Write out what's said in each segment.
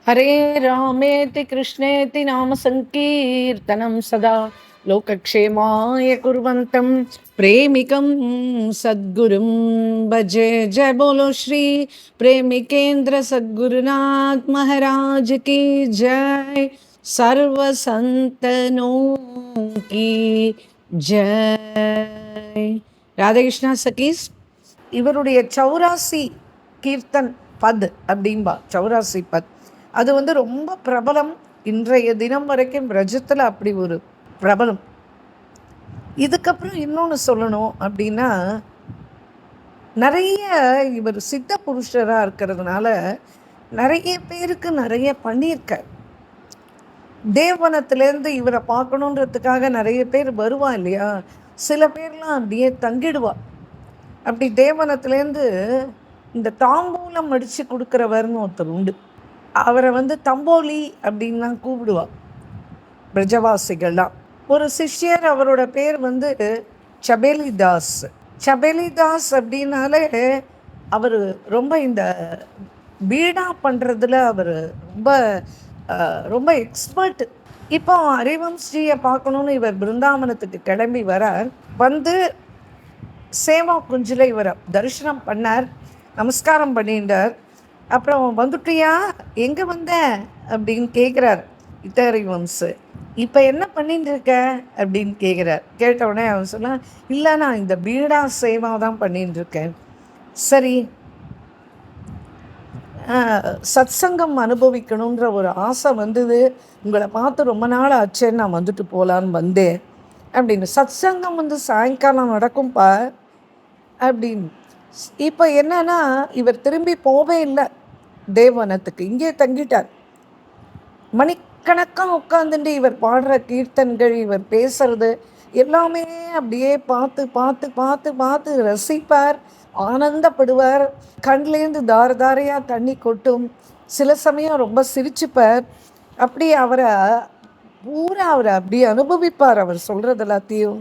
हरे रामेति कृष्णेति नाम संकीर्तनं सदा लोकक्षेमाय कुर्वन्तं प्रेमिकं सद्गुरुं भजे। जय बोलो श्री प्रेमिकेंद्र सद्गुरुनाथ महाराज की जय। सर्व संतनों की जय। राधे कृष्णा सखीஸ். இவருடைய சௌராசி கீர்த்தன் பத் அப்படின்பா. சௌராசி பத் அது ரொம்ப பிரபலம். இன்றைய தினம் வரைக்கும் பிரஜத்தில் அப்படி ஒரு பிரபலம். இதுக்கப்புறம் இன்னொன்று சொல்லணும் அப்படின்னா, நிறைய இவர் சித்த புருஷராக இருக்கிறதுனால நிறைய பேருக்கு நிறைய பண்ணியிருக்கார். தேவனத்திலேருந்து இவரை பார்க்கணுன்றதுக்காக நிறைய பேர் வருவா இல்லையா, சில பேர்லாம் அப்படியே தங்கிடுவா. அப்படி தேவனத்துலேருந்து இந்த தாம்பூலம் அடித்து கொடுக்குறவர்னு ஒருத்தர் உண்டு. அவரை தம்போலி அப்படின்லாம் கூப்பிடுவா பிரஜவாசிகள்லாம். ஒரு சிஷ்யர், அவரோட பேர் சபேலிதாஸ். சபேலிதாஸ் அப்படின்னாலே அவர் ரொம்ப இந்த பீடா பண்ணுறதுல அவர் ரொம்ப ரொம்ப எக்ஸ்பர்ட். இப்போ ஹரிவம்ஸ்ஜியை பார்க்கணுன்னு இவர் பிருந்தாவனத்துக்கு கிளம்பி வரார். சேவா குஞ்சில் இவர் தரிசனம் பண்ணார், நமஸ்காரம் பண்ணிட்டார். அப்புறம் வந்துட்டியா, எங்கே வந்த அப்படின்னு கேட்குறார் ஹரிவம்ஸ். இப்போ என்ன பண்ணிட்டு இருக்க அப்படின்னு கேட்குறார். கேட்டவுடனே அவன் சொன்னால், இல்லை நான் இந்த பீடா சேவா தான் பண்ணிட்டு இருக்கேன். சரி, சத்சங்கம் அனுபவிக்கணுன்ற ஒரு ஆசை வந்தது, உங்களை பார்த்து ரொம்ப நாள் ஆச்சேன்னு நான் வந்துட்டு போகலான்னு வந்தேன் அப்படின்னு. சத்சங்கம் சாயங்காலம் நடக்கும்பா அப்படின்னு. இப்போ என்னன்னா, இவர் திரும்பி போவே இல்லை தேவனத்துக்கு, இங்கே தங்கிட்டார். மணிக்கணக்காக உட்காந்துட்டு இவர் பாடுற கீர்த்தன்கள், இவர் பேசுறது எல்லாமே அப்படியே பார்த்து பார்த்து பார்த்து பார்த்து ரசிப்பார், ஆனந்தப்படுவார். கண்லேருந்து தார தாரையாக தண்ணி கொட்டும். சில சமயம் ரொம்ப சிரிச்சுப்பார். அப்படி அவரை அப்படியே அனுபவிப்பார் அவர் சொல்கிறது எல்லாத்தையும்.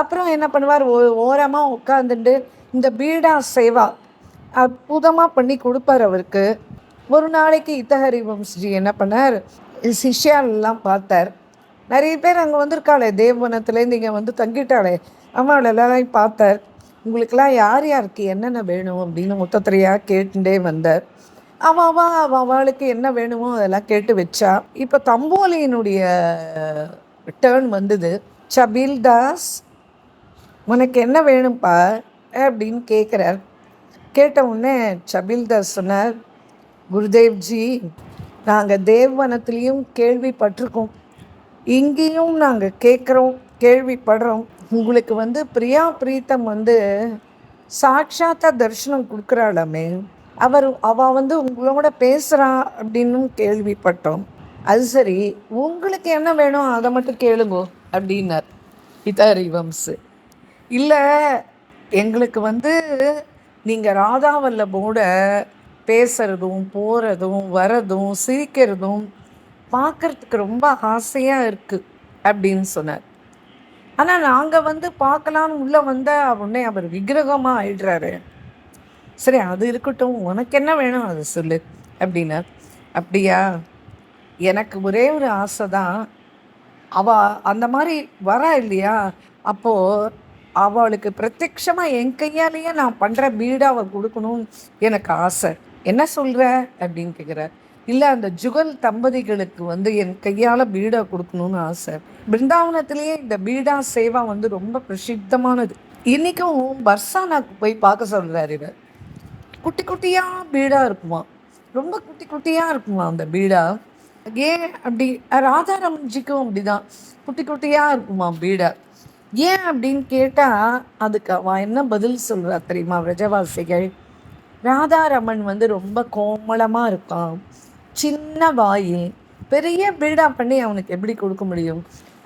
அப்புறம் என்ன பண்ணுவார், ஓரமாக உட்காந்துட்டு இந்த பீடா சேவா அற்புதமாக பண்ணி கொடுப்பார் அவருக்கு. ஒரு நாளைக்கு ஹரிவம்ஸ்ஜி என்ன பண்ணார், சிஷ்யாலெல்லாம் பார்த்தார். நிறைய பேர் அங்கே வந்திருக்காளே, தேவவனத்துலேருந்து இங்கே தங்கிட்டாளே, அவள் எல்லாரையும் பார்த்தார். உங்களுக்கெல்லாம் யார் யாருக்கு என்னென்ன வேணும் அப்படின்னு மொத்தத்திரையாக கேட்டுட்டே வந்தார். அவளுக்கு என்ன வேணுமோ அதெல்லாம் கேட்டு வச்சா. இப்போ தம்போலியினுடைய டேர்ன் வந்தது. சபீல்தாஸ், உனக்கு என்ன வேணும்ப்பா அப்படின்னு கேட்குறார். கேட்ட உடனே சபீல்தாஸ் சொன்னார், குருதேவ்ஜி, நாங்கள் தேவவனத்துலேயும் கேள்விப்பட்டிருக்கோம், இங்கேயும் நாங்கள் கேட்குறோம், கேள்விப்படுறோம். உங்களுக்கு பிரியா பிரீத்தம் சாட்சாத்தா தரிசனம் கொடுக்குறாளாமே, அவள் உங்களோட பேசுகிறா அப்படின்னு கேள்விப்பட்டோம். அது சரி, உங்களுக்கு என்ன வேணும் அதை மட்டும் கேளுங்கோ அப்படின்னார் ஹரிவம்ஸ். இல்லை, எங்களுக்கு நீங்கள் ராதாவல்லபோட பேசுகிறதும் போகிறதும் வரதும் சிரிக்கிறதும் பார்க்குறதுக்கு ரொம்ப ஆசையாக இருக்குது அப்படின்னு சொன்னார். ஆனால் நாங்கள் பார்க்கலான்னு உள்ளே உடனே அவர் விக்கிரகமாக ஆயிடுறாரு. சரி, அது இருக்கட்டும், உனக்கு என்ன வேணும் அது சொல்லு அப்படின்னார். அப்படியா, எனக்கு ஒரே ஒரு ஆசை தான். அந்த மாதிரி வரா இல்லையா, அப்போது அவளுக்கு பிரத்யட்சமாக என் கையாலேயே நான் பண்ணுற பீடாவை கொடுக்கணும்னு எனக்கு ஆசை. என்ன சொல்கிற அப்படின்னு கேட்குறார். இல்லை, அந்த ஜுகல் தம்பதிகளுக்கு என் கையால் பீடா கொடுக்கணும்னு ஆசை. பிருந்தாவனத்திலேயே இந்த பீடா சேவா ரொம்ப பிரசித்தமானது. இன்றைக்கும் பர்சானாக்கு போய் பார்க்க சொல்கிறார் இவர். குட்டி குட்டியாக பீடா இருக்குமா, ரொம்ப குட்டி குட்டியாக இருக்குமா அந்த பீடா. ஏன் அப்படி, ராதாரமன்ஜிக்கும் அப்படிதான் குட்டி குட்டியாக இருக்குமா பீடா. ஏன் அப்படின்னு கேட்டால் அதுக்கு அவன் என்ன பதில் சொல்கிறா தெரியுமா விரஜவாசிகள்? ராதாரமன் ரொம்ப கோமளமாக இருக்கான், சின்ன வாய், பெரிய பீடா பண்ணி அவனுக்கு எப்படி கொடுக்க முடியும்?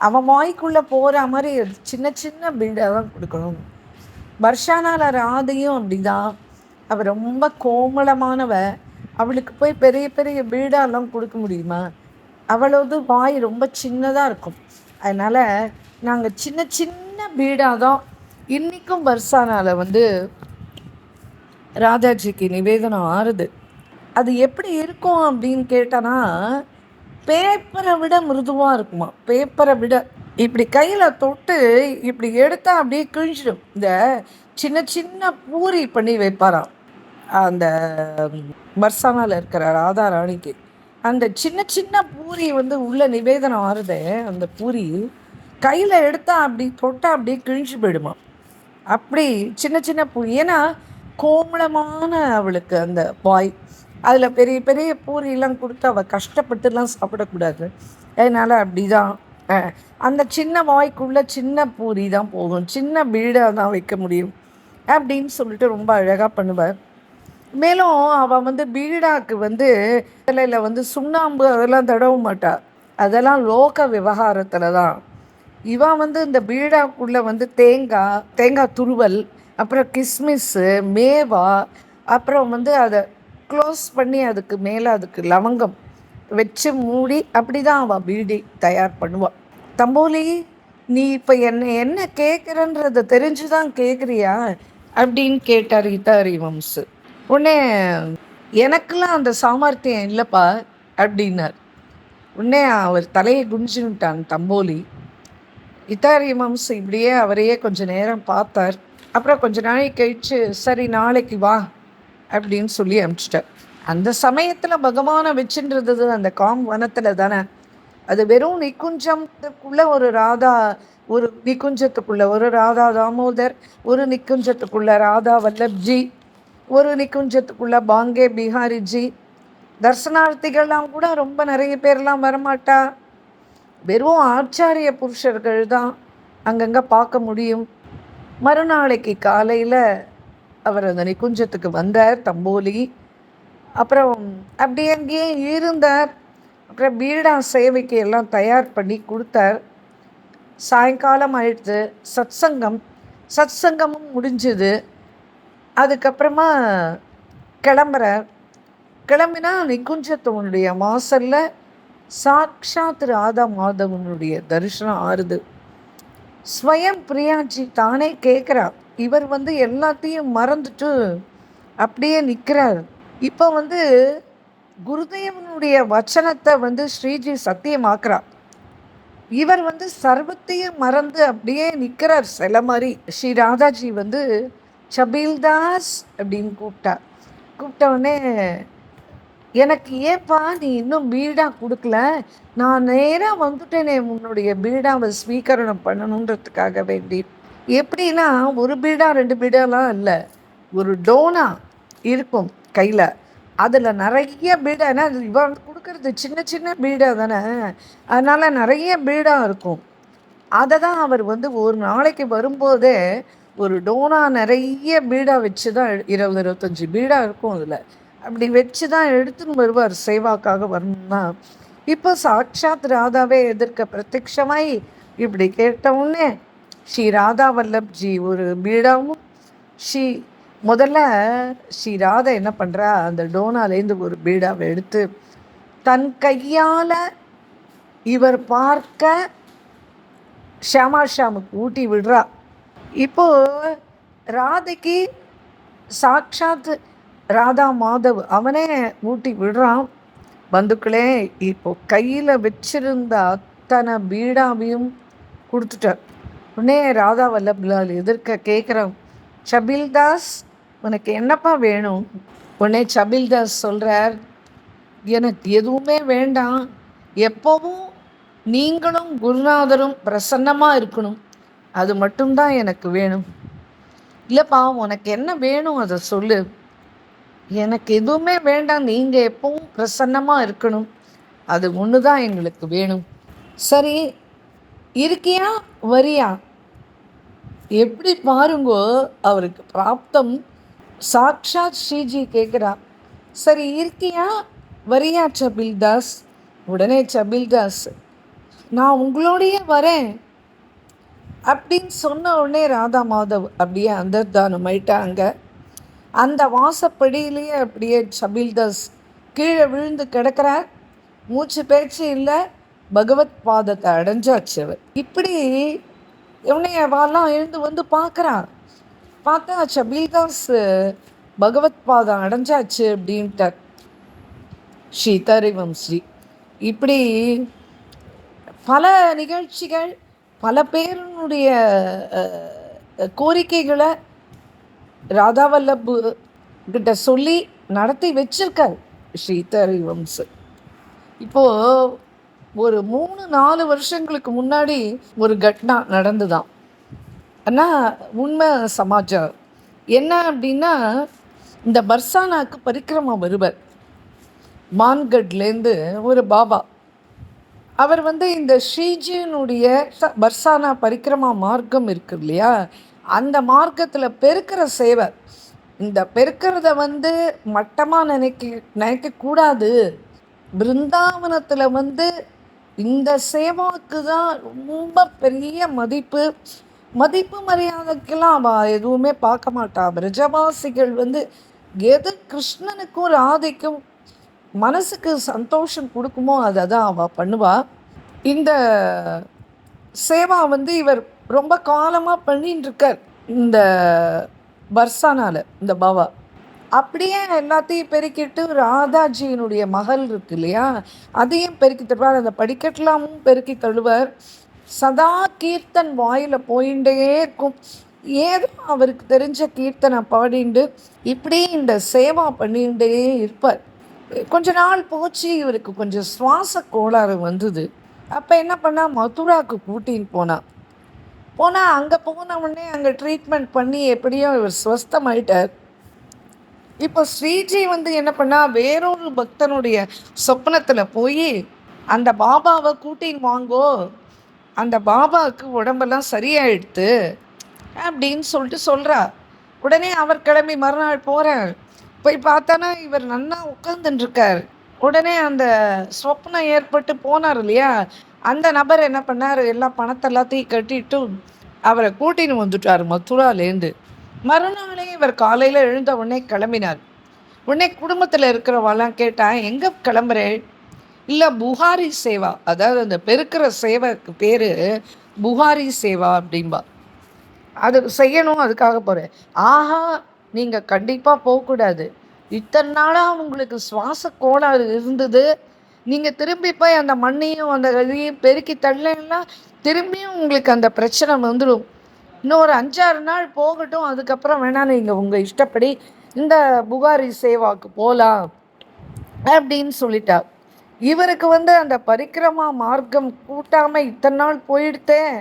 அவன் வாய்க்குள்ளே போகிற மாதிரி சின்ன சின்ன பீடா தான் கொடுக்கணும். வர்ஷானால ராதையும் அப்படிதான், அவள் ரொம்ப கோமளமானவ, அவளுக்கு போய் பெரிய பெரிய பீடாலாம் கொடுக்க முடியுமா? அவளோட வாய் ரொம்ப சின்னதாக இருக்கும். அதனால் நாங்கள் சின்ன சின்ன பீடாக தான் இன்றைக்கும் பர்சானால் ராதாஜிக்கு நிவேதனம் ஆறுது. அது எப்படி இருக்கும் அப்படின்னு கேட்டனா, பேப்பரை விட மிருதுவாக இருக்குமா. பேப்பரை விட இப்படி கையில் தொட்டு இப்படி எடுத்தால் அப்படியே கிழிஞ்சிடும். இந்த சின்ன சின்ன பூரி பண்ணி வைப்பாராம் அந்த பர்சானாவில் இருக்கிற ராதா ராணிக்கு. அந்த சின்ன சின்ன பூரி வந்து உள்ள நிவேதனம் ஆறுதே, அந்த பூரி கையில் எடுத்தால் அப்படி தொட்டால் அப்படியே கிழிஞ்சு போயிடுமா. அப்படி சின்ன சின்ன பூரி. ஏன்னா கோமளமான அவளுக்கு அந்த வாய். அதில் பெரிய பெரிய பூரியெல்லாம் கொடுத்து அவள் கஷ்டப்பட்டுலாம் சாப்பிடக்கூடாது. அதனால் அப்படி தான் அந்த சின்ன வாய்க்குள்ளே சின்ன பூரி தான் போகும், சின்ன பீடாக தான் வைக்க முடியும் அப்படின்னு சொல்லிட்டு ரொம்ப அழகாக பண்ணுவார். மேலும் அவள் வந்து பீடாக்கு வந்து தலையில் வந்து சுண்ணாம்பு அதெல்லாம் தடவ மாட்டாள். அதெல்லாம் லோக விவகாரத்தில் தான். இவன் வந்து இந்த பீடாக்குள்ளே வந்து தேங்காய் துருவல், அப்புறம் கிஸ்மிஸ்ஸு, மேவா, அப்புறம் வந்து அதை க்ளோஸ் பண்ணி அதுக்கு மேலே அதுக்கு லவங்கம் வச்சு மூடி அப்படி தான் அவள் பீடி தயார் பண்ணுவாள். தம்போலி, நீ இப்போ என்ன கேட்குறன்றதை தெரிஞ்சு தான் கேட்குறியா அப்படின்னு கேட்டார் இத்தாரி வம்சு. உடனே எனக்கெல்லாம் அந்த சாமர்த்தியம் இல்லைப்பா அப்படின்னார். உடனே அவர் தலையை குனிஞ்சுட்டான் தம்போலி. இத்தாரி வம்சு இப்படியே அவரையே கொஞ்சம் நேரம் பார்த்தார். அப்புறம் கொஞ்ச நாளைக்கு கழிச்சு, சரி நாளைக்கு வா அப்படின்னு சொல்லி அனுப்பிச்சிட்டார். அந்த சமயத்தில் பகவானை வச்சுன்றது அந்த வனத்தில் தானே. அது வெறும் நிக்குஞ்சத்துக்குள்ள ஒரு நிக்குஞ்சத்துக்குள்ள ஒரு ராதா தாமோதர், ஒரு நிக்குஞ்சத்துக்குள்ள ராதா வல்லப்ஜி, ஒரு நிக்குஞ்சத்துக்குள்ள பாங்கே பிஹாரிஜி. தர்சனார்த்திகள்லாம் கூட ரொம்ப நிறைய பேர்லாம் வரமாட்டா. வெறும் ஆச்சாரிய புருஷர்கள் தான் அங்கங்கே பார்க்க முடியும். மறுநாளைக்கு காலையில் அவர் அந்த நிக்குஞ்சத்துக்கு வந்தார் தம்போலி. அப்புறம் அப்படியே அங்கேயே இருந்தார். அப்புறம் பீடா சேவைக்கு எல்லாம் தயார் பண்ணி கொடுத்தார். சாயங்காலம் ஆயிடுச்சு. சத்சங்கமும் முடிஞ்சுது. அதுக்கப்புறமா கிளம்பினா நிக்குஞ்சத்தவனுடைய வாசலில் சாக்ஷாத் ராதா மாதவனுடைய தரிசனம் ஆறுது. ஸ்வயம் பிரியாஜி தானே கேட்குறார். இவர் வந்து எல்லாத்தையும் மறந்துட்டு அப்படியே நிற்கிறார். இப்போ வந்து குருதேவனுடைய வச்சனத்தை வந்து ஸ்ரீஜி சத்தியமாக்குறார். இவர் வந்து சர்வத்தையும் மறந்து அப்படியே நிற்கிறார் சில மாதிரி. ஸ்ரீ ராதாஜி வந்து சபீல்தாஸ் அப்படின்னு கூப்பிட்டவுடனே, எனக்கு ஏப்பா நீ இன்னும் பீடா கொடுக்கல, நான் நேராக வந்துட்டேனே உன்னுடைய பீடாவை ஸ்வீகரணம் பண்ணணுன்றதுக்காக வேண்டி. எப்படின்னா ஒரு பீடா 2 பீடாலாம் இல்லை, ஒரு டோனா இருக்கும் கையில். அதில் நிறைய பீடா. ஏன்னா இவன் கொடுக்கறது சின்ன சின்ன பீடா தானே, அதனால் நிறைய பீடா இருக்கும். அதை தான் அவர் வந்து ஒரு நாளைக்கு வரும்போதே ஒரு டோனா நிறைய பீடா வச்சு தான் 20-25 பீடா இருக்கும் அதில். அப்படி வச்சு தான் எடுத்துன்னு வருவார் சேவாக்காக வரணும்னா. இப்போ சாட்சாத் ராதாவே எதிர்க்க பிரத்யட்சமாய் இப்படி கேட்டவுடனே ஸ்ரீ ராதா வல்லப்ஜி ஒரு பீடாவும் முதல்ல ஸ்ரீ ராதா என்ன பண்ணுறா, அந்த டோனாலேருந்து ஒரு பீடாவை எடுத்து தன் கையால் இவர் பார்க்க ஷாமுக்கு ஊட்டி விடுறா. இப்போது ராதைக்கு சாட்சாத் ராதா மாதவ் அவனே ஊட்டி விடுறான். பந்துக்களே, இப்போ கையில் வச்சிருந்த அத்தனை பீடாவையும் கொடுத்துட்டார். உடனே ராதா வல்லப்லால் எதிர்க்க கேட்குறான், சபீல்தாஸ் உனக்கு என்னப்பா வேணும்? உடனே சபீல்தாஸ் சொல்கிறார், எனக்கு எதுவுமே வேண்டாம், எப்போவும் நீங்களும் குருநாதரும் பிரசன்னமாக இருக்கணும், அது மட்டும்தான் எனக்கு வேணும். இல்லைப்பா உனக்கு என்ன வேணும் அதை சொல்லு. எனக்கு எதுவுமே வேண்டாம், நீங்கள் எப்பவும் பிரசன்னமாக இருக்கணும், அது ஒன்று தான் எங்களுக்கு வேணும். சரி இருக்கியா வரியா? எப்படி பாருங்கோ, அவருக்கு பிராப்தம். சாக்ஷாத் ஸ்ரீஜி கேட்குறா, சரி இருக்கியா வரியா சபீல்தாஸ்? உடனே சபீல்தாஸ், நான் உங்களோடையே வரேன் அப்படின்னு சொன்ன உடனே ராதா மாதவ் அப்படியே அந்தர்தானம் ஆயிட்டாங்க. அந்த வாசப்படியிலேயே அப்படியே சபீல்தாஸ் கீழே விழுந்து கிடக்கிறார். மூச்சு பேச்சு இல்லை, பகவத் பாதத்தை அடைஞ்சாச்சு அவர். இப்படி இவனையெல்லாம் எழுந்து வந்து பார்த்தா சபீல்தாஸ் பகவத் பாதம் அடைஞ்சாச்சு அப்படின்ட்டார். சீதாரி வம்சி. இப்படி பல நிகழ்ச்சிகள், பல பேருனுடைய கோரிக்கைகளை ராதாவல்லபு கிட்ட சொல்லி நடத்தி வச்சிருக்கார் ஸ்ரீதரி வம்சு. இப்போது ஒரு 3-4 வருஷங்களுக்கு முன்னாடி ஒரு கட்னா நடந்துதான். ஆனால் உண்மை சமாச்சாரம் என்ன அப்படின்னா, இந்த பர்சானாக்கு பரிக்கிரமா வருவர் மான்கட்லேருந்து ஒரு பாபா. அவர் இந்த ஸ்ரீஜியினுடைய பர்சானா பரிக்கிரமா மார்க்கம் இருக்கு இல்லையா, அந்த மார்க்கத்தில் பெருக்கிற சேவை. இந்த பெருக்கிறத மட்டமாக நினைக்கக்கூடாது. பிருந்தாவனத்தில் இந்த சேவாவுக்கு தான் ரொம்ப பெரிய மதிப்பு மரியாதைக்கெல்லாம் அவள் எதுவுமே பார்க்க மாட்டா. பிரஜவாசிகள் எது கிருஷ்ணனுக்கும் ராதைக்கும் மனசுக்கு சந்தோஷம் கொடுக்குமோ அதை தான் அவள் பண்ணுவாள். இந்த சேவா இவர் ரொம்ப காலமாக பண்ணின்னு இருக்கார் இந்த பர்சானால. இந்த பாபா அப்படியே எல்லாத்தையும் பெருக்கிட்டு ராதாஜியினுடைய மகள் இருக்கு இல்லையா, அதையும் பெருக்கி தருவார். அந்த படிக்கட்டெல்லாமும் பெருக்கி தழுவார். சதா கீர்த்தன் வாயில் போயிட்டே இருக்கும். ஏதோ அவருக்கு தெரிஞ்ச கீர்த்தனை பாடிண்டு இப்படி இந்த சேவா பண்ணிகிட்டே இருப்பார். கொஞ்ச நாள் போச்சு, இவருக்கு கொஞ்சம் சுவாச கோளாறு வந்தது. அப்போ என்ன பண்ணால் மதுராவுக்கு கூட்டின்னு போனால் அங்கே போன உடனே அங்கே ட்ரீட்மெண்ட் பண்ணி எப்படியோ இவர் ஸ்வஸ்தமாயிட்டார். இப்போ ஸ்ரீஜி என்ன பண்ணால் வேறொரு பக்தனுடைய சொப்னத்தில் போய் அந்த பாபாவை கூட்டின்னு வாங்கோ, அந்த பாபாவுக்கு உடம்பெல்லாம் சரியாயிடுத்து அப்படின்னு சொல்கிறா. உடனே அவர் கிளம்பி மறுநாள் போகிறார். போய் பார்த்தானா இவர் நன்னா உட்காந்துட்டுருக்கார். உடனே அந்த சொப்னம் ஏற்பட்டு போனார் இல்லையா, அந்த நபர் என்ன பண்ணார், எல்லா பணத்தை எல்லாத்தையும் கட்டிட்டு அவரை கூட்டின்னு வந்துட்டார் மதுராலேருந்து. மறுநாளே இவர் காலையில் எழுந்த உடனே கிளம்பினார். உடனே குடும்பத்தில் இருக்கிறவெல்லாம் கேட்டால் எங்கே கிளம்புறேன்? இல்லை புகாரி சேவா, அதாவது அந்த பெருக்கிற சேவைக்கு பேர் புகாரி சேவா அப்படின்பா. அது செய்யணும், அதுக்காக போகிறேன். ஆஹா, நீங்கள் கண்டிப்பாக போகக்கூடாது. இத்தனை நாளாக உங்களுக்கு சுவாச கோளாறு இருந்தது, நீங்கள் திரும்பி போய் அந்த மண்ணையும் அந்த இதையும் பெருக்கி தள்ளலாம், திரும்பியும் உங்களுக்கு அந்த பிரச்சனை வந்துடும். இன்னொரு 5-6 நாள் போகட்டும், அதுக்கப்புறம் வேணால் நீங்கள் உங்கள் இஷ்டப்படி இந்த புகாரி சேவாவுக்கு போகலாம் அப்படின்னு சொல்லிட்டார். இவருக்கு அந்த பரிக்கிரமா மார்க்கம் கூட்டாமல் இத்தனை நாள் போயிடுத்தேன்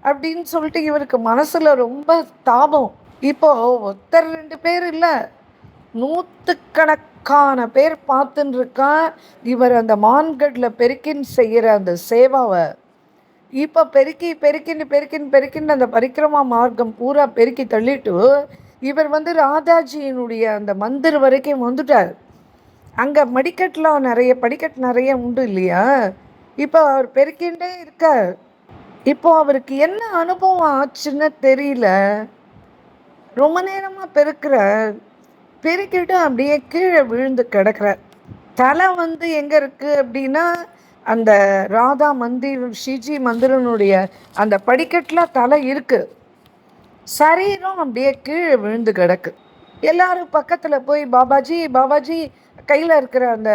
அப்படின்னு சொல்லிட்டு இவருக்கு மனசில் ரொம்ப தாபம். இப்போது ஒருத்தர் 2 பேர் இல்லை, 100கணக்கான பேர் பார்த்துன்னு இருக்கா இவர் அந்த மான்கட்டில் பெருக்கின்னு செய்கிற அந்த சேவாவை. இப்போ பெருக்கின்னு அந்த பரிக்கிரமா மார்க்கம் பூரா பெருக்கி தள்ளிட்டு இவர் ராதாஜியினுடைய அந்த மந்திர் வரைக்கும் வந்துட்டார். அங்கே படிக்கட்டு நிறைய உண்டு இல்லையா, இப்போ அவர் பெருக்கின்றே இருக்கார். இப்போ அவருக்கு என்ன அனுபவம் ஆச்சுன்னு தெரியல. ரொம்ப நேரமாக பெருக்கிட்டு அப்படியே கீழே விழுந்து கிடக்கிறார். தலை எங்கே இருக்குது அப்படின்னா, அந்த ராதா மந்திர் ஸ்ரீஜி மந்திரனுடைய அந்த படிக்கட்டில் தலை இருக்குது. சரீரம் அப்படியே கீழே விழுந்து கிடக்கு. எல்லாரும் பக்கத்தில் போய் பாபாஜி பாபாஜி கையில் இருக்கிற அந்த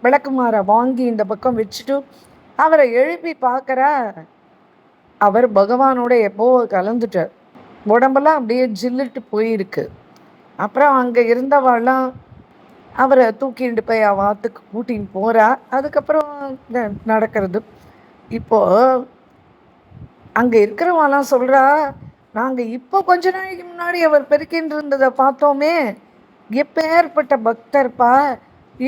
விளக்குமாரை வாங்கி இந்த பக்கம் வச்சுட்டு அவரை எழுப்பி பார்க்குறா. அவர் பகவானோட எப்போ கலந்துட்டார். உடம்பெல்லாம் அப்படியே ஜில்லிட்டு போயிருக்கு. அப்புறம் அங்கே இருந்தவாள்லாம் அவரை தூக்கிட்டு போய் வாத்துக்கு கூட்டின்னு போகிறா. அதுக்கப்புறம் நடக்கிறது. இப்போது அங்கே இருக்கிறவாலாம் சொல்கிறா, நாங்கள் இப்போ கொஞ்ச நாளைக்கு முன்னாடி அவர் பெருக்கின்னு இருந்ததை பார்த்தோமே, எப்பேற்பட்ட பக்தர்ப்பா,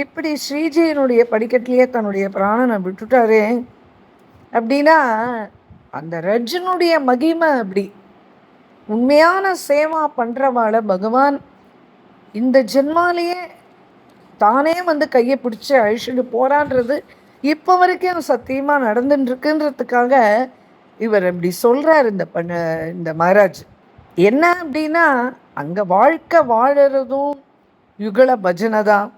இப்படி ஸ்ரீஜியினுடைய படிக்கட்டிலேயே தன்னுடைய பிராணனை விட்டுட்டாரே அப்படின்னா, அந்த ரஜனுடைய மகிமை அப்படி. உண்மையான சேவா பண்ணுறவாளை பகவான் இந்த ஜென்மாலேயே தானே கையை பிடிச்சி அழிச்சுட்டு போகிறான்றது இப்போ வரைக்கும் சத்தியமாக நடந்துட்டுருக்குன்றதுக்காக இவர் அப்படி சொல்கிறார் இந்த மகாராஜ். என்ன அப்படின்னா, அங்கே வாழ்க்கை வாழறதும் யுகல பஜனை தான்,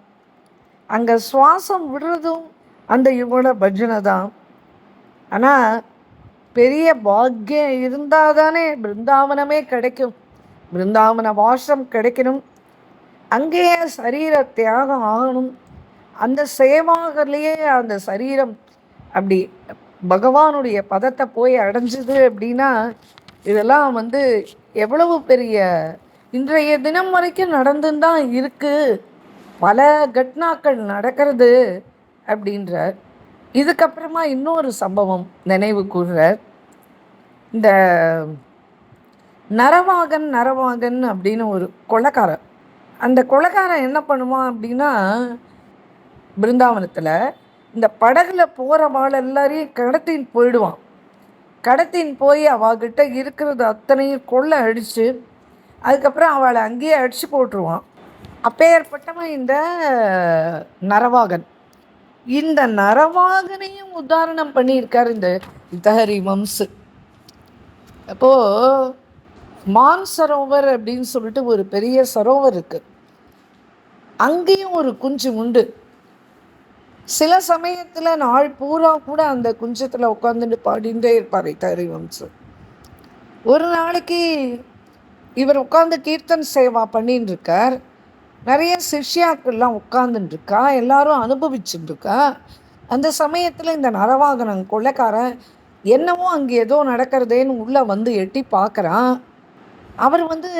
அங்கே சுவாசம் விடுறதும் அந்த யுகல பஜனை தான். ஆனால் பெரிய பாக்கியம் இருந்தால் தானே பிருந்தாவனமே கிடைக்கும், பிருந்தாவன வாசம் கிடைக்கணும், அங்கேயே சரீர தியாகம் ஆகணும். அந்த சேவாகலையே அந்த சரீரம் அப்படி பகவானுடைய பதத்தை போய் அடைஞ்சுது அப்படின்னா, இதெல்லாம் வந்து எவ்வளவு பெரிய இன்றைய தினம் வரைக்கும் நடந்துன்னு தான் இருக்குது. பல கட்னாக்கள் நடக்கிறது அப்படின்றார். இதுக்கப்புறமா இன்னொரு சம்பவம் நினைவு கூர்றார். இந்த நரவாகன் அப்படின்னு ஒரு கொலைக்காரன். அந்த கொலைக்காரன் என்ன பண்ணுவான் அப்படின்னா, பிருந்தாவனத்தில் இந்த படகுல போகிறவாள் எல்லாரையும் கடத்தின்னு போயிடுவான். கடத்தின்னு போய் அவகிட்ட இருக்கிறது அத்தனையும் கொள்ளை அடித்து அதுக்கப்புறம் அவளை அங்கேயே அடித்து போட்டுருவான். அப்பேற்பட்டவன் இந்த நரவாகன். இந்த நரவாகனையும் உதாரணம் பண்ணியிருக்கார் இந்த இத்தஹரி வம்சு. அப்போது மான்சரோவர் அப்படின்னு சொல்லிட்டு ஒரு பெரிய சரோவர் இருக்குது. அங்கேயும் ஒரு குஞ்சு உண்டு. சில சமயத்தில் நாள் பூரா கூட அந்த குஞ்சத்தில் உட்காந்துட்டு பாடிகிட்டே இருப்பார் இத்தஹரி வம்சு. ஒரு நாளைக்கு இவர் உட்காந்து கீர்த்தன் சேவா பண்ணின்னு இருக்கார். நிறைய சிஷ்யாக்கள்லாம் உட்காந்துட்டுருக்கா, எல்லாரும் அனுபவிச்சுட்டுருக்கா. அந்த சமயத்தில் இந்த நரவாகனன் கொள்ளைக்காரன் என்னவோ அங்கே ஏதோ நடக்கிறதேன்னு உள்ளே வந்து எட்டி பார்க்குறான். அவர் வந்து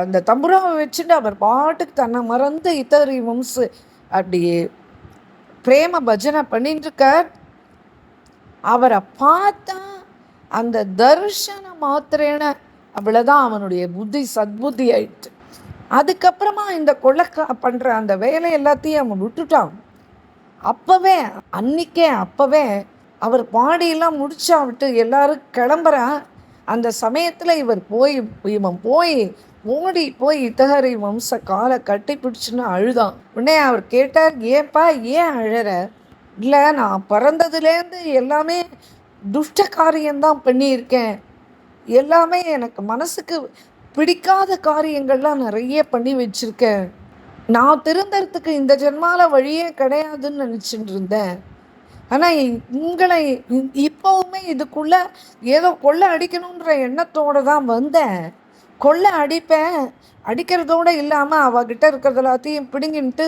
அந்த தம்புராவை வச்சுட்டு அவர் பாட்டுக்கு தன்னை மறந்து இத்தஹரி வம்சு அப்படி பிரேம பஜனை பண்ணிட்டுருக்கார். அவரை பார்த்தா அந்த தர்ஷன மாத்திரேன அவ்வளோதான் அவனுடைய புத்தி சத்புத்தி ஆயிடுச்சு. அதுக்கப்புறமா இந்த கொள்ளைக்கா பண்ணுற அந்த வேலை எல்லாத்தையும் அவன் விட்டுட்டான். அப்போவே அவர் பாடியெல்லாம் முடிச்சா விட்டு எல்லாரும் கிளம்புறான். அந்த சமயத்தில் இவன் போய் ஓடி போய் இத்தஹரி வம்ச காலை கட்டி பிடிச்சுன்னு அழுதான். உடனே அவர் கேட்டார், ஏப்பா ஏன் அழற? இல்லை, நான் பிறந்ததுலேருந்து எல்லாமே துஷ்ட காரியம்தான் பண்ணியிருக்கேன். எல்லாமே எனக்கு மனசுக்கு பிடிக்காத காரியங்கள்லாம் நிறைய பண்ணி வச்சுருக்கேன். நான் திருந்தறதுக்கு இந்த ஜென்மால வழியே கிடையாதுன்னு நினச்சிட்டு இருந்தேன். ஆனால் உங்களை இப்போவுமே இதுக்குள்ளே ஏதோ கொள்ளை அடிக்கணுன்ற எண்ணத்தோடு தான் வந்தேன். கொள்ளை அடிப்பேன், அடிக்கிறதோடு இல்லாமல் அவகிட்ட இருக்கிறது எல்லாத்தையும் பிடுங்கின்ட்டு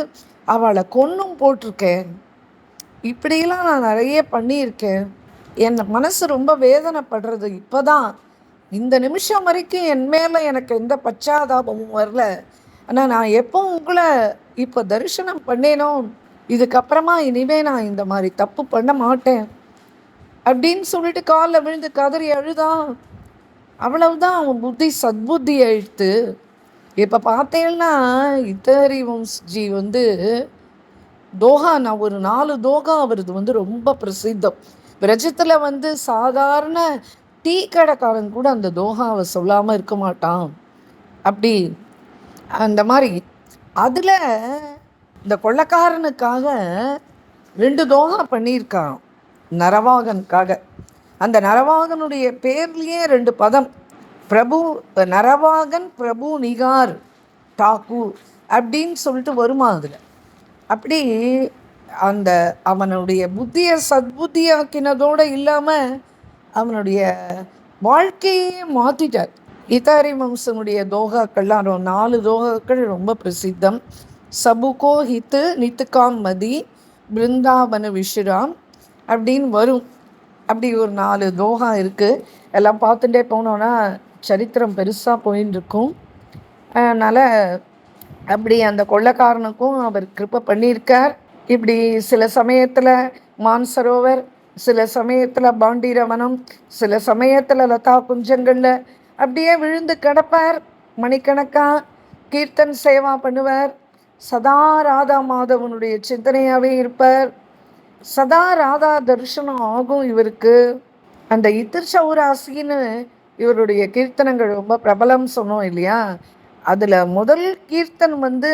அவளை கொன்னும் போட்டிருக்கேன். இப்படியெல்லாம் நான் நிறைய பண்ணியிருக்கேன். என் மனசு ரொம்ப வேதனைப்படுறது. இப்போ தான் இந்த நிமிஷம் வரைக்கும் என் மேலே எனக்கு எந்த பச்சாதாபமும் வரல. ஆனால் நான் எப்போ உங்களை இப்போ தரிசனம் பண்ணேனோ, இதுக்கப்புறமா இனிமேல் நான் இந்த மாதிரி தப்பு பண்ண மாட்டேன் அப்படின்னு சொல்லிட்டு காலில் விழுந்து கதறி அழுதான். அவ்வளவுதான், அவன் புத்தி சத்புத்தி ஆயிடுத்து. இப்போ பார்த்தேன்னா இத்தஹரி வம்ஸ்ஜி வந்து தோஹா, நான் ஒரு 4 தோகா அவரது வந்து ரொம்ப பிரசித்தம். பிரஜத்தில் வந்து சாதாரண டீ கடைக்காரன் கூட அந்த தோஹாவை சொல்லாமல் இருக்க மாட்டான். அப்படி அந்த மாதிரி அதில் இந்த கொள்ளைக்காரனுக்காக 2 தோஹா பண்ணியிருக்கான் நரவாகனுக்காக. அந்த நரவாகனுடைய பேர்லேயே 2 பதம், பிரபு நரவாகன் பிரபு நிகார் டாக்கூர் அப்படின்னு சொல்லிட்டு வருமா அதில். அப்படி அந்த அவனுடைய புத்தியை சத்புத்தியாக்கினதோடு இல்லாமல் அவனுடைய வாழ்க்கையே மாற்றிட்டார். இத்தஹரி வம்சனுடைய தோகாக்கள்லாம் 4 தோகாக்கள் ரொம்ப பிரசித்தம். சபுகோ ஹித்து நித்துகாம் மதி பிருந்தாவன விஷ்ராம் அப்படின்னு வரும். அப்படி ஒரு 4 தோகா இருக்குது. எல்லாம் பார்த்துட்டே போனோன்னா சரித்திரம் பெருசாக போயின்னு இருக்கும். அதனால் அப்படி அந்த கொள்ளைக்காரனுக்கும் அவர் கிருப்பை பண்ணியிருக்கார். இப்படி சில சமயத்தில் மான்சரோவர், சில சமயத்தில் பாண்டிரவனம், சில சமயத்தில் லதா குஞ்சங்களில் அப்படியே விழுந்து கிடப்பார். மணிக்கணக்காக கீர்த்தன் சேவா பண்ணுவார். சதா ராதா மாதவனுடைய சிந்தனையாகவே இருப்பார். சதா ராதா தரிசனம் ஆகும் இவருக்கு. அந்த இத்திர் சௌராசின்னு இவருடைய கீர்த்தனங்கள் ரொம்ப பிரபலம் சொன்னோம் இல்லையா. அதில் முதல் கீர்த்தன் வந்து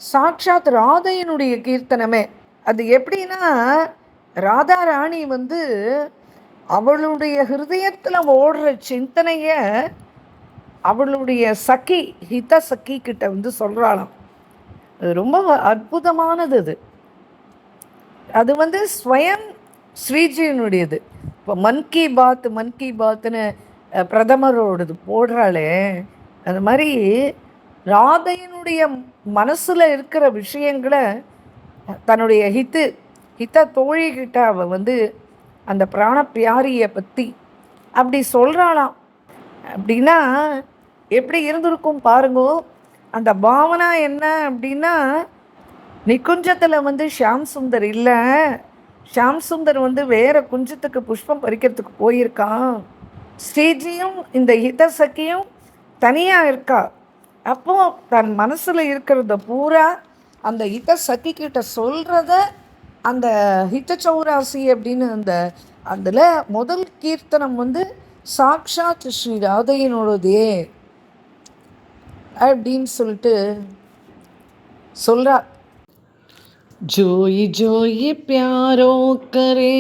சாட்சாத் ராதையினுடைய கீர்த்தனமே. அது எப்படின்னா, ராதா ராணி வந்து அவளுடைய ஹிருதயத்தில் ஓடுற சிந்தனையை அவளுடைய சகி ஹித சகி கிட்ட வந்து சொல்கிறாளாம். அது ரொம்ப அற்புதமானது. அது வந்து ஸ்வயம் ஸ்ரீஜியினுடையது. இப்போ மன் கி பாத்துன்னு பிரதமரோடது போடுறாளே, அது மாதிரி ராதையினுடைய மனசில் இருக்கிற விஷயங்களை தன்னுடைய ஹித்த தோழிகிட்ட அவள் வந்து அந்த பிராண பியாரியை பற்றி அப்படி சொல்கிறாளாம். அப்படின்னா எப்படி இருந்திருக்கும் பாருங்கோ. அந்த பாவனா என்ன அப்படின்னா, நிக்குஞ்சத்தில் வந்து ஷியாம் சுந்தர் இல்லை, ஷியாம் சுந்தர் வந்து வேறு குஞ்சத்துக்கு புஷ்பம் பறிக்கிறதுக்கு போயிருக்கான். ஸ்ரீஜியும் இந்த ஹிதசக்கியும் தனியாக இருக்கா. அப்போது தன் மனசில் இருக்கிறத பூரா அந்த ஹிதசக்கி கிட்ட சொல்கிறத அந்த ஹித சௌராசி அப்படின்னு அதில் முதல் கீர்த்தனம் வந்து சாக்ஷாத் ஸ்ரீ ராதையினோடதே அப்படின்னு சொல்லிட்டு சொல்கிறா. ஜோயி ஜோயி பியாரோ கரே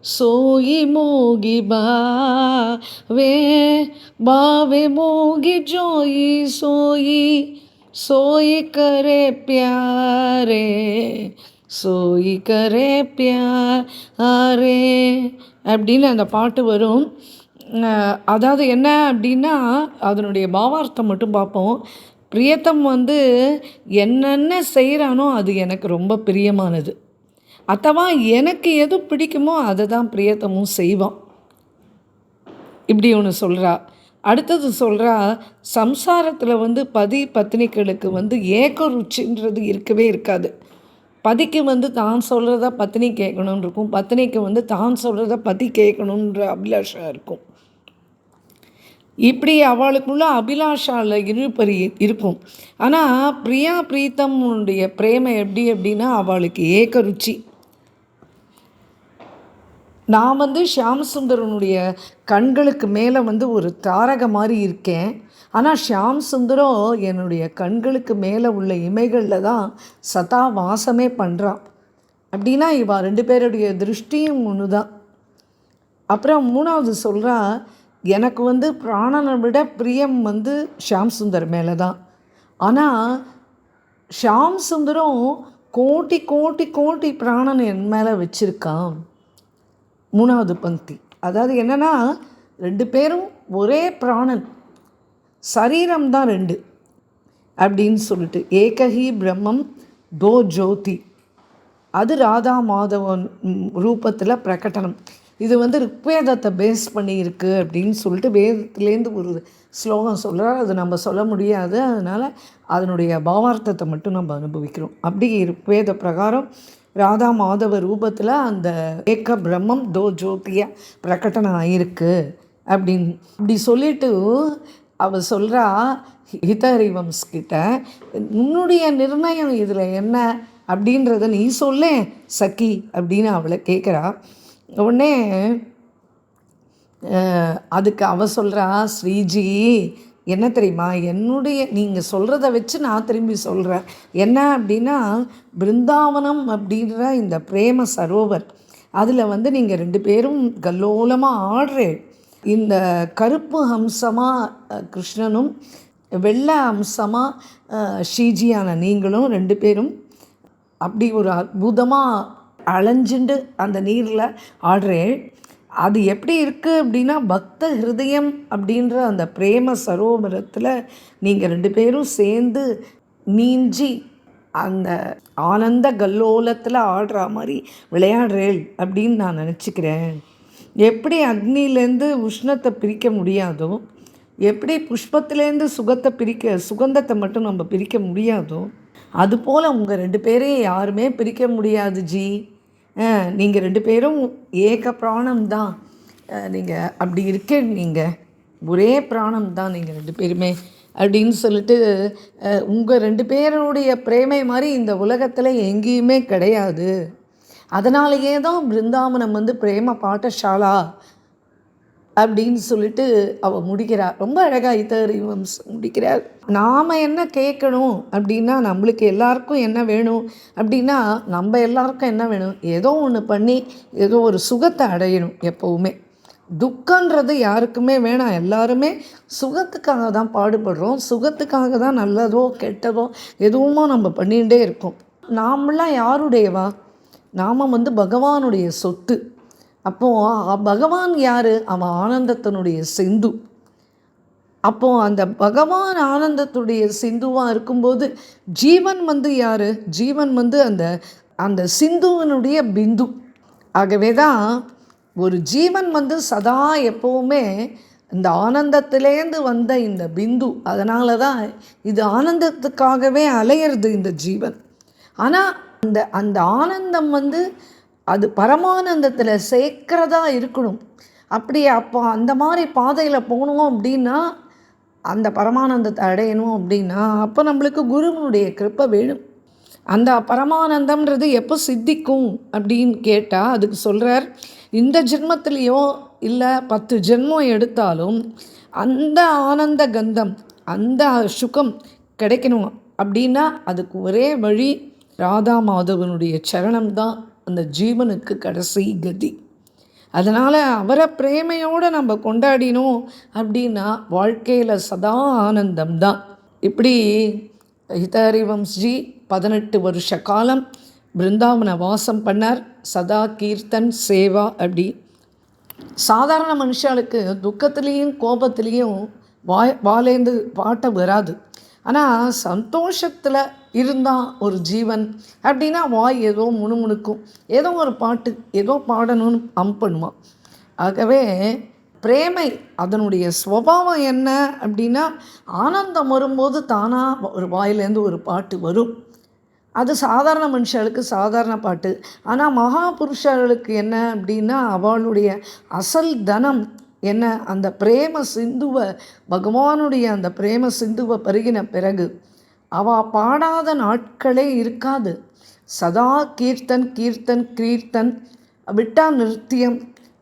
सोई मोगी बावे बावे मोगी जोई सोई सोई करे प्यारे सोई करे प्यारे அப்படின்னு அந்த பாட்டு வரும். அதாவது என்ன அப்படின்னா, அதனுடைய பாவார்த்தம் மட்டும் பார்ப்போம். பிரியத்தம் வந்து என்னென்ன செய்கிறானோ அது எனக்கு ரொம்ப பிரியமானது. அத்தவா எனக்கு எது பிடிக்குமோ அதை தான் பிரியத்தமும் செய்வான். இப்படி ஒன்று சொல்கிறா. அடுத்தது சொல்கிறா, சம்சாரத்தில் வந்து பதி பத்னிகளுக்கு வந்து ஏக ருச்சின்றது இருக்கவே இருக்காது. பதிக்கு வந்து தான் சொல்கிறத பத்னி கேட்கணுன்னு இருக்கும், பத்னிக்கு வந்து தான் சொல்கிறத பதி கேட்கணுன்ற அபிலாஷா இருக்கும். இப்படி அவளுக்குள்ள அபிலாஷாவில் இருப்பறி இருக்கும். ஆனால் பிரியா பிரீத்தமுடைய பிரேமை எப்படி அப்படின்னா அவளுக்கு ஏக ருச்சி. நான் வந்து ஷியாம் சுந்தரனுடைய கண்களுக்கு மேலே வந்து ஒரு தாரக மாதிரி இருக்கேன். ஆனால் ஷியாம் சுந்தரம் என்னுடைய கண்களுக்கு மேலே உள்ள இமைகளில் தான் சதா வாசமே பண்ணுறான். அப்படின்னா இவா 2 பேருடைய திருஷ்டியும் ஒன்று தான். அப்புறம் 3வது சொல்கிறா, எனக்கு வந்து பிராணனை விட பிரியம் வந்து ஷியாம் சுந்தர் மேலே தான். ஆனால் ஷியாம் சுந்தரம் கோட்டி கோட்டி கோட்டி பிராணன் என் மேலே வச்சுருக்கான். 3வது பந்தி. அதாவது என்னென்னா, 2 பேரும் ஒரே பிராணன், சரீரம் தான் 2 அப்படின்னு சொல்லிட்டு ஏகஹி பிரம்மம் தோ ஜோதி. அது ராதா மாதவன் ரூபத்தில் பிரகடனம். இது வந்து ருக்வேதத்தை பேஸ் பண்ணியிருக்கு அப்படின்னு சொல்லிட்டு வேதத்துலேருந்து ஒரு ஸ்லோகம் சொல்கிறார். அது நம்ம சொல்ல முடியாது, அதனால் அதனுடைய பாவார்த்தத்தை மட்டும் நம்ம அனுபவிக்கிறோம். அப்படி ருக்வேத பிரகாரம் ராதா மாதவ ரூபத்தில் அந்த ஏக பிரம்மம் தோ ஜோதிய பிரகடனம் ஆகிருக்கு அப்படின்னு இப்படி சொல்லிட்டு அவள் சொல்கிறா ஹிதஹரிவம்ஸ்கிட்ட, உன்னுடைய நிர்ணயம் இதில் என்ன அப்படின்றத நீ சொல்ல சக்கி அப்படின்னு அவளை கேட்குறா. உடனே அதுக்கு அவள் சொல்கிறா, ஸ்ரீஜி என்ன தெரியுமா, என்னுடைய நீங்கள் சொல்கிறத வச்சு நான் திரும்பி சொல்கிறேன். என்ன அப்படின்னா, பிருந்தாவனம் அப்படின்ற இந்த பிரேம சரோவர் அதில் வந்து நீங்கள் 2 பேரும் கல்லோலமாக ஆடுறேன். இந்த கருப்பு அம்சமாக கிருஷ்ணனும் வெள்ளை அம்சமாக ஸ்ரீஜியான நீங்களும் 2 பேரும் அப்படி ஒரு அற்புதமாக அலைஞ்சுண்டு அந்த நீரில் ஆடுறேன். அது எப்படி இருக்குது அப்படின்னா, பக்த ஹிருதயம் அப்படின்ற அந்த பிரேம சரோவரத்தில் நீங்கள் 2 பேரும் சேர்ந்து நீஞ்சி அந்த ஆனந்த கல்லோலத்தில் ஆடுற மாதிரி விளையாடுறேன் அப்படின்னு நான் நினச்சிக்கிறேன். எப்படி அக்னிலேருந்து உஷ்ணத்தை பிரிக்க முடியாதோ, எப்படி புஷ்பத்துலேருந்து சுகந்தத்தை மட்டும் நம்ம பிரிக்க முடியாதோ, அதுபோல் உங்கள் 2 பேரையும் யாருமே பிரிக்க முடியாது ஜி. நீங்கள் 2 பேரும் ஏக பிராணம் தான். நீங்கள் அப்படி இருக்க, நீங்கள் ஒரே பிராணம் தான் நீங்கள் 2 பேருமே அப்படின்னு சொல்லிட்டு, உங்கள் 2 பேருடைய பிரேமை மாதிரி இந்த உலகத்தில் எங்கேயுமே கிடையாது. அதனாலேயே தான் பிருந்தாவனம் வந்து பிரேம பாட்டசாலா அப்படின்னு சொல்லிட்டு அவள் முடிக்கிறார். ரொம்ப அழகாக ஹிதஹரிவம்ஸ் முடிக்கிறார். நாம் என்ன கேட்கணும் அப்படின்னா, நம்மளுக்கு எல்லாருக்கும் என்ன வேணும் அப்படின்னா, நம்ம எல்லாருக்கும் என்ன வேணும், ஏதோ ஒன்று பண்ணி ஏதோ ஒரு சுகத்தை அடையணும். எப்போவுமே துக்கன்றது யாருக்குமே வேணாம். எல்லாருமே சுகத்துக்காக தான் பாடுபடுறோம். சுகத்துக்காக தான் நல்லதோ கெட்டதோ எதுவுமோ நம்ம பண்ணிகிட்டே இருக்கோம். நாமெல்லாம் யாருடையவா? நாம் வந்து பகவானுடைய சொத்து. அப்போது பகவான் யார்? அவன் ஆனந்தத்தினுடைய சிந்து. அப்போது அந்த பகவான் ஆனந்தத்துடைய சிந்துவாக இருக்கும்போது ஜீவன் யார்? ஜீவன் அந்த அந்த சிந்துவனுடைய பிந்து. ஆகவே தான் ஒரு ஜீவன் சதா எப்போவுமே இந்த ஆனந்தத்திலேருந்து வந்த இந்த பிந்து. அதனால தான் இது ஆனந்தத்துக்காகவே அலையிறது இந்த ஜீவன். ஆனால் அந்த ஆனந்தம் அது பரமானந்தத்தில் சேர்க்கிறதா இருக்கணும். அப்போ அந்த மாதிரி பாதையில் போகணும் அப்படின்னா, அந்த பரமானந்தத்தை அடையணும் அப்படின்னா, அப்போ நம்மளுக்கு குருவனுடைய கிருப்பை வேணும். அந்த பரமானந்தம்ன்றது எப்போ சித்திக்கும் அப்படின்னு கேட்டால் அதுக்கு சொல்கிறார், இந்த ஜென்மத்திலேயோ இல்லை 10 ஜென்மம் எடுத்தாலும் அந்த ஆனந்த கந்தம், அந்த சுகம் கிடைக்கணும் அப்படின்னா அதுக்கு ஒரே வழி ராதா மாதவனுடைய சரணம் தான் அந்த ஜீவனுக்கு கடைசி கதி. அதனால் அவரை பிரேமையோடு நம்ம கொண்டாடினோம் அப்படின்னா வாழ்க்கையில் சதா ஆனந்தம்தான். இப்படி ஹிதஹரிவம்ஸ்ஜி 18 வருஷ காலம் பிருந்தாவன வாசம் பண்ணார். சதா கீர்த்தன் சேவா. அப்படி சாதாரண மனுஷாளுக்கு துக்கத்துலேயும் கோபத்துலேயும் வாலேந்து பாட்ட வராது. ஆனால் சந்தோஷத்தில் இருந்தால் ஒரு ஜீவன் அப்படின்னா வாய் ஏதோ முணுமுணுக்கும், ஏதோ ஒரு பாட்டு ஏதோ பாடணும்னு பண்ணுவான். ஆகவே பிரேமை அதனுடைய ஸ்வபாவம் என்ன அப்படின்னா, ஆனந்தம் வரும்போது தானாக ஒரு வாயிலேருந்து ஒரு பாட்டு வரும். அது சாதாரண மனுஷர்களுக்கு சாதாரண பாட்டு. ஆனால் மகாபுருஷர்களுக்கு என்ன அப்படின்னா, அவளுடைய அசல் தனம் என்ன, அந்த பிரேம சிந்துவை, பகவானுடைய அந்த பிரேம சிந்துவை பருகின பிறகு அவள் பாடாத நாட்களே இருக்காது. சதா கீர்த்தன் கீர்த்தன் கீர்த்தன் விட்டா நிருத்தியம்.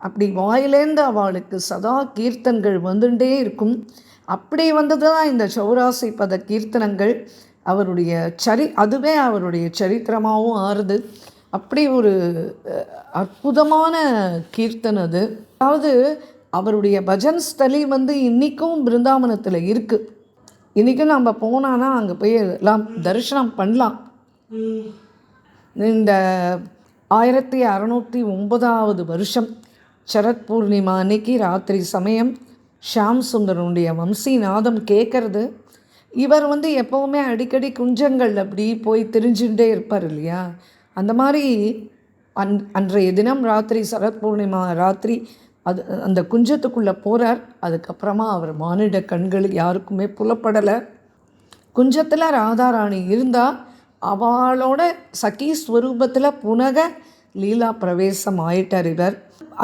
அப்படி வாயிலேருந்து அவளுக்கு சதா கீர்த்தன்கள் வந்துட்டே இருக்கும். அப்படி வந்தது தான் இந்த 84 பத கீர்த்தனங்கள். அவருடைய அதுவே அவருடைய சரித்திரமாகவும் ஆறுது. அப்படி ஒரு அற்புதமான கீர்த்தன் அது. அதாவது அவருடைய பஜன் ஸ்தலி இன்றைக்கும் பிருந்தாவனத்தில் இருக்குது. இன்றைக்கும் நம்ம போனான்னா அங்கே போய் எல்லாம் தரிசனம் பண்ணலாம். இந்த 1609 வருஷம் சரத் பூர்ணிமா அன்னைக்கு ராத்திரி சமயம் ஷியாம் சுந்தரனுடைய வம்சிநாதம் கேட்குறது. இவர் எப்போவுமே அடிக்கடி குஞ்சங்கள் அப்படி போய் திரிஞ்சுட்டே இருப்பார் இல்லையா, அந்த மாதிரி அன்றைய தினம் ராத்திரி சரத் பூர்ணிமா ராத்திரி அந்த குஞ்சத்துக்குள்ளே போகிறார். அதுக்கப்புறமா அவர் மானிட கண்கள் யாருக்குமே புலப்படலை. குஞ்சத்தில் ராதாராணி இருந்தால் அவளோட சகி ஸ்வரூபத்தில் புனக லீலா பிரவேசம் ஆயிட்டார் இவர்.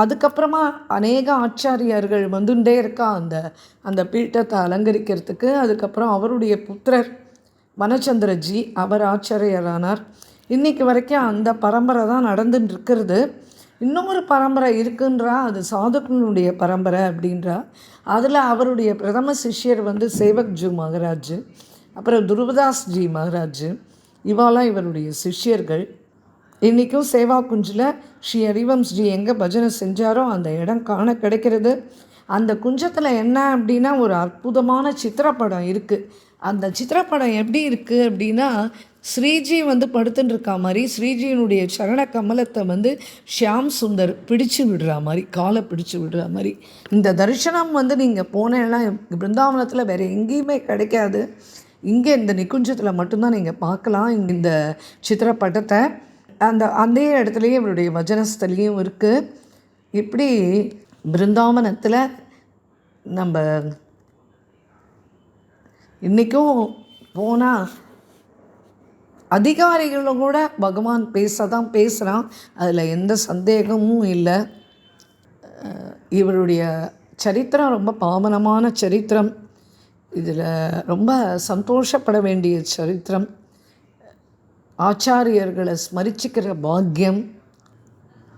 அதுக்கப்புறமா அநேக ஆச்சாரியர்கள் வந்துட்டே இருக்கா அந்த பீட்டத்தை அலங்கரிக்கிறதுக்கு. அதுக்கப்புறம் அவருடைய புத்திரர் வனச்சந்திரஜி அவர் ஆச்சாரியரானார். இன்றைக்கு வரைக்கும் அந்த பரம்பரை தான் நடந்துட்டு இருக்கிறது. இன்னொரு பரம்பரை இருக்குன்றா, அது சாதுக்களுடைய பரம்பரை அப்படின்றா. அதில் அவருடைய பிரதம சிஷ்யர் சேவக்ஜி மகராஜ், அப்புறம் துருவதாஸ்ஜி மகராஜ், இவாலாம் இவருடைய சிஷ்யர்கள். இன்றைக்கும் சேவா குஞ்சில் ஸ்ரீ ஹரிவம்ஸ்ஜி எங்கே பஜனை செஞ்சாரோ அந்த இடம் காண கிடைக்கிறது. அந்த குஞ்சத்தில் என்ன அப்படின்னா ஒரு அற்புதமான சித்திரப்படம் இருக்குது. அந்த சித்திரப்படம் எப்படி இருக்குது அப்படின்னா, ஸ்ரீஜி படுத்துட்டு இருக்கா மாதிரி ஸ்ரீஜியினுடைய சரண கமலத்தை ஷியாம் சுந்தர் பிடிச்சு விடுறா மாதிரி, காலை பிடிச்சு விடுறா மாதிரி. இந்த தரிசனம் நீங்கள் போனேன்னா பிருந்தாவனத்தில் வேறு எங்கேயுமே கிடைக்காது. இங்கே இந்த நிக்குஞ்சத்தில் மட்டும்தான் நீங்கள் பார்க்கலாம் இந்த சித்திரப்படத்தை. அந்த இடத்துலையும் இவருடைய வஜனஸ்தலியும் இருக்குது. இப்படி பிருந்தாவனத்தில் நம்ம இன்றைக்கும் போனால் அதிகாரிகளும் கூட பகவான் தான் பேசுகிறான், அதில் எந்த சந்தேகமும் இல்லை. இவருடைய சரித்திரம் ரொம்ப பாவனமான சரித்திரம். இதில் ரொம்ப சந்தோஷப்பட வேண்டிய சரித்திரம். ஆச்சாரியர்களை ஸ்மரிச்சுக்கிற பாக்கியம்.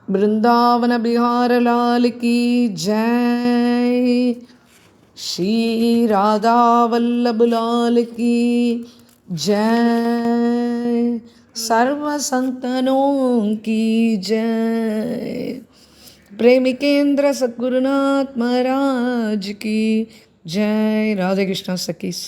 பிருந்தாவன பிஹாரலால் கி ஜெய், ஸ்ரீ ராதா வல்லப லால் கி जय, सर्व संतनों की जय, प्रेमिकेंद्र सद्गुरुनाथ महाराज की जय. राधे कृष्णा सखीस.